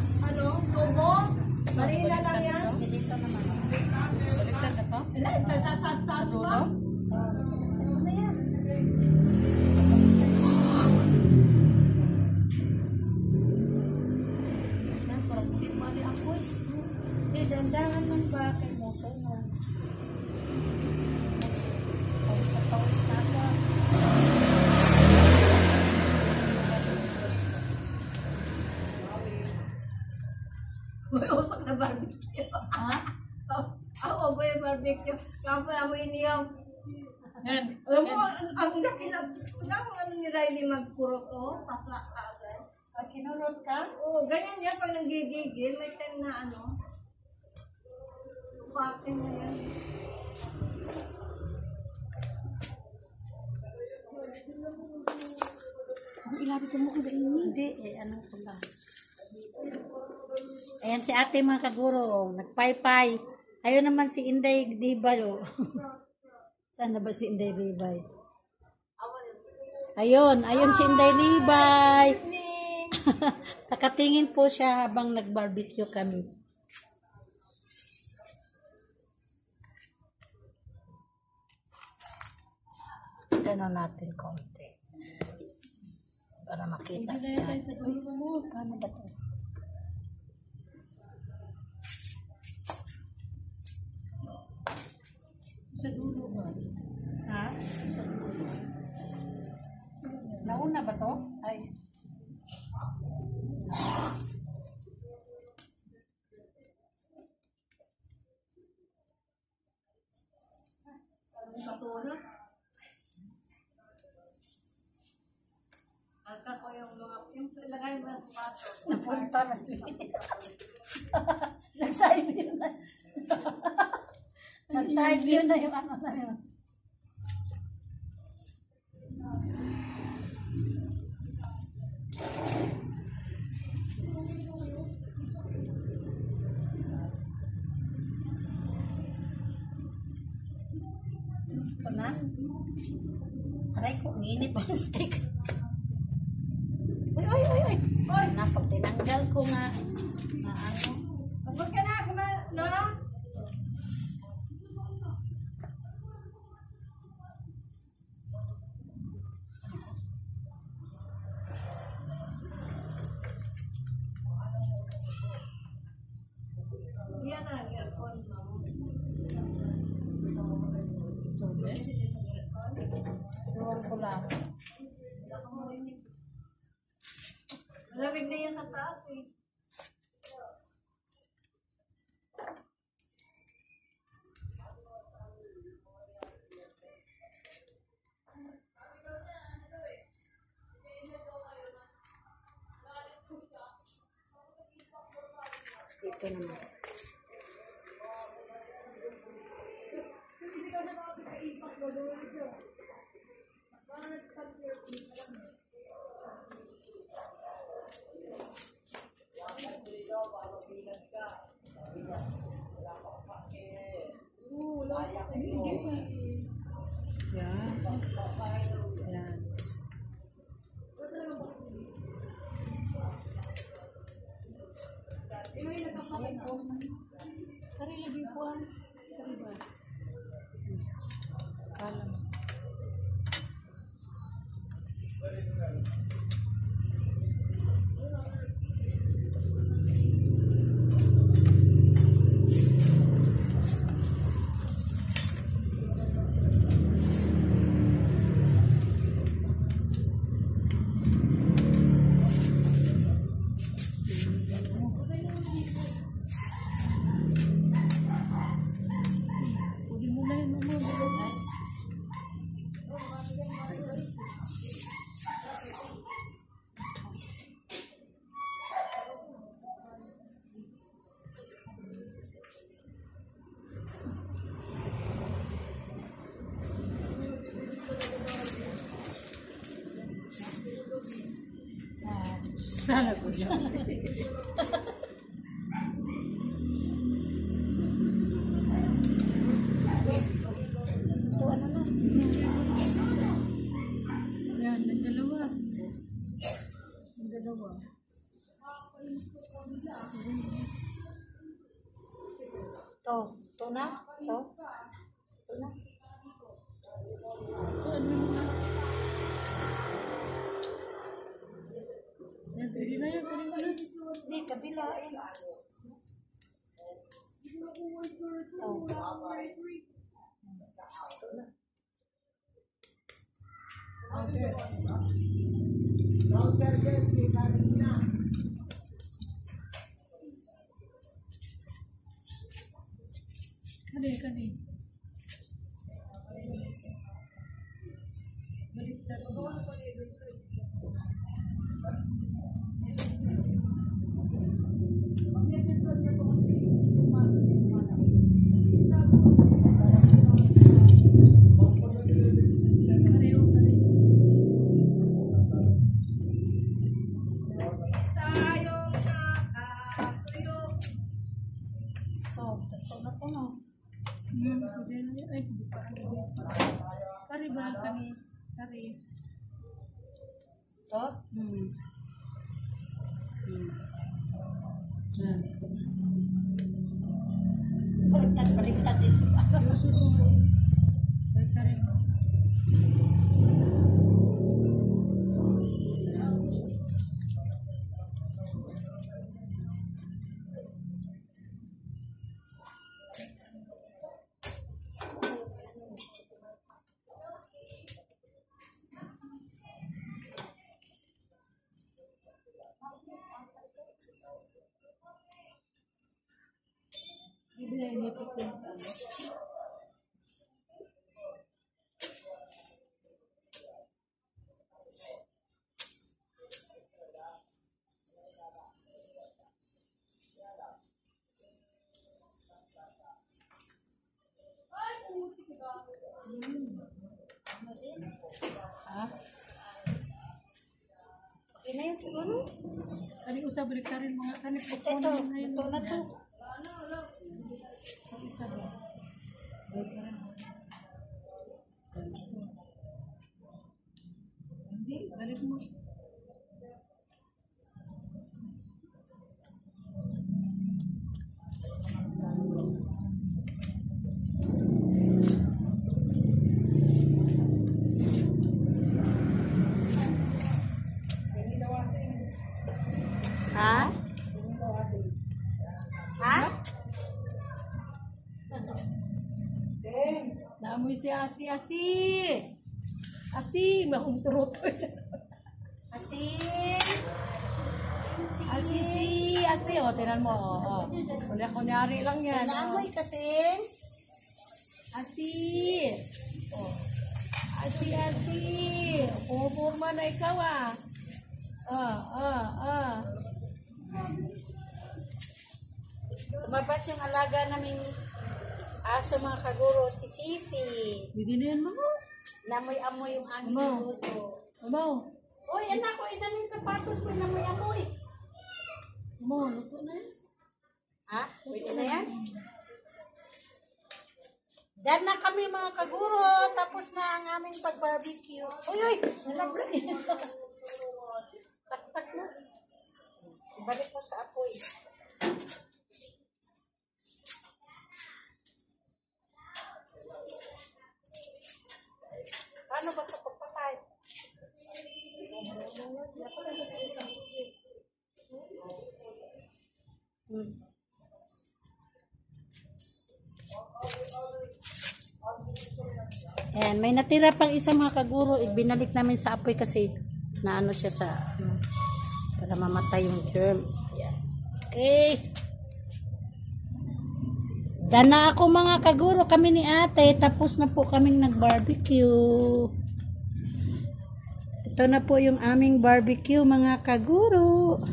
tubo. Marina lang yan. Dito naman. Baliktad na to? Wala, tatatataas pa. Ano na yan? Parang hindi mali ako eh. Hindi, dandahan man ba kay Moso? Pawis na ako. May usok na barbecue. Ha? Ako ba yung barbecue? Kaya mo iniyaw. Yan. Alam mo, ang laki na, ano ni Riley magkurot, pasla ka agad. Pag kinurot ka? Oo, ganyan yan pag nanggigigil, may time na patin na yan. Ang ilabi ko mo kung hindi. Ano ko ba? Ayan si ate mga kaguro. Nagpaypay. Ayun naman si Inday Dibay. Saan na ba si Inday Dibay? Ayun si Inday Dibay. Nakatingin po siya habang nag-barbecue kami. Gano'n natin konti. Para makita siya. Paano ba ito? Sa dulo ba? Ha? Nauna ba to? Ay. Katulad. Alka ko yung ilagay mo na sa pato. Napunta na siya. Nag-side view na. Nag-side view na yung ano na yun. Ito na. Aray ko, nginit pa yung stick. Ay. Napag tinanggal ko nga. Ano. Huwag ka na, no? Yan na, earphone mo. Iwan ko lang. Malamig na yan sa taas eh. Dito naman. Wala Hindi pa. Yan. Yan. Tari lagi po ang. Tari ba? Kalam. Pwede mo na yun, mama. Sana ko yan. So, ano na? Yan, ang dalawa. Ang dalawa. To na? To na? Yan, pwede na yan. Kunin mo na. Hindi, kabila eh. Kani. Baliktad mo. To na to na. Ay, hindi pa. Kari ba? Kani. Kari. To? Yan. Baliktad din. Yoso ko. Ay, kari mo. Bibili yung nipik yan sa ano. Ha? Okay na yun siguro? Kani usab balik ka rin mga kani Ito, pupunan na yun. ito na to. Isa ba? Balik ka rin. Hindi, balik mo. Ha? Ha? Naamoy si Asi, mahumturot. Asin. Asi, o, tinan mo, o. Kunyari lang yan, o. Naamoy kasi. Asi. O. Asi. Pumupurma na ikaw, ah. Lumabas yung alaga naming aso mga kaguro, si Sisi. Hindi na yan, mama. Namoy-amoy yung aming Amo. luto. Mama, Uy, anak ko, ilan yung sapatos mo namoy-amoy? luto na yan. Ha? Pwede na yan? Dahil na kami mga kaguro, tapos na ang aming pag-barbecue. Uy, nalablag yun. Tak-tak na. Ibalik mo sa apoy. Paano ba ito pagpatay? Ayan, may natira pang isa mga kaguro, ibinalik namin sa apoy kasi naano siya sa para mamatay yung germs. Ayan. Okay. Dana ako mga kaguro, kami ni ate, tapos na po kaming nag-barbecue. Ito na po yung aming barbecue mga kaguro.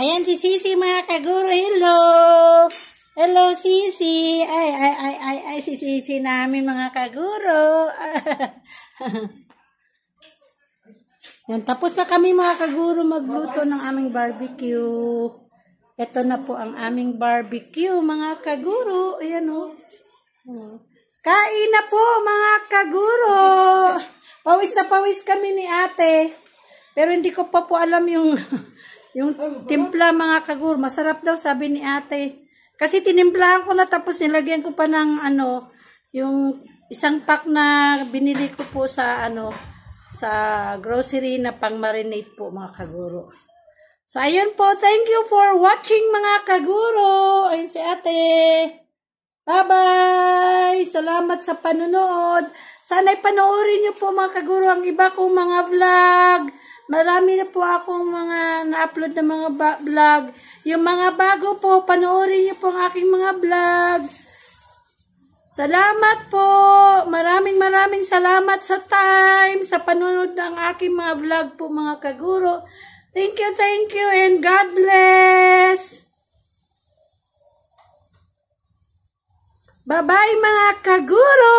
Ayan si Sisi mga kaguro. Hello. Hello Sisi. Ay si Sisi namin mga kaguro. Yan, tapos na kami mga kaguro magluto ng aming barbecue. Ito na po ang aming barbecue mga kaguro. Ayan o. Kain na po mga kaguro. Pawis na pawis kami ni ate. Pero hindi ko pa po alam yung yung timpla mga kaguro. Masarap daw sabi ni ate. Kasi tinimplahan ko na tapos nilagyan ko pa ng yung isang pack na binili ko po sa sa grocery na pang marinate po mga kaguro. So ayun po, thank you for watching mga kaguro. Ayun si ate. Bye-bye! Salamat sa panonood. Sana'y panoorin niyo po mga kaguro ang iba kong mga vlog. Marami na po akong mga na-upload na mga vlog. Yung mga bago po, panoorin niyo po ang aking mga vlog. Salamat po! Maraming salamat sa time, sa panonood ng aking mga vlog po mga kaguro. Thank you, and God bless! Bye-bye mga kaguro!